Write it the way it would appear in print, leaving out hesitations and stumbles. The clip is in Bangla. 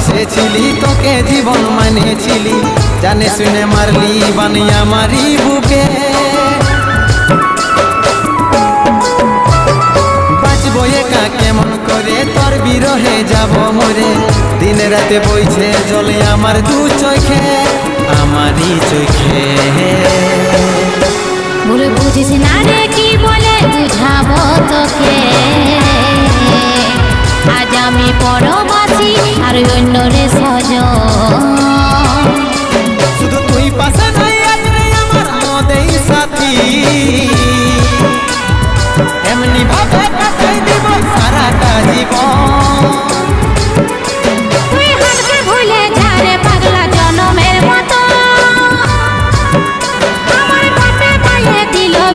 ভালোবেসেছিলি, তোকে জীবন মানেছিলি, জানে শুনে মারলি বানিয়া মারি বুকে। বাঁচবো একা কেমন করে, তোর বিরহে যাব মরে, দিন রাতে বইছে জলে আমার দু চোখে, আমারই চোখে। বলে বুঝিস না রে কি বলে বুঝাবো তোকে, আজ আমি পরবাসী আর অন্য রে সজন। শুধু তুই পাশে নাই আজ রে আমার মদেই সাথী, এমনি ভাবে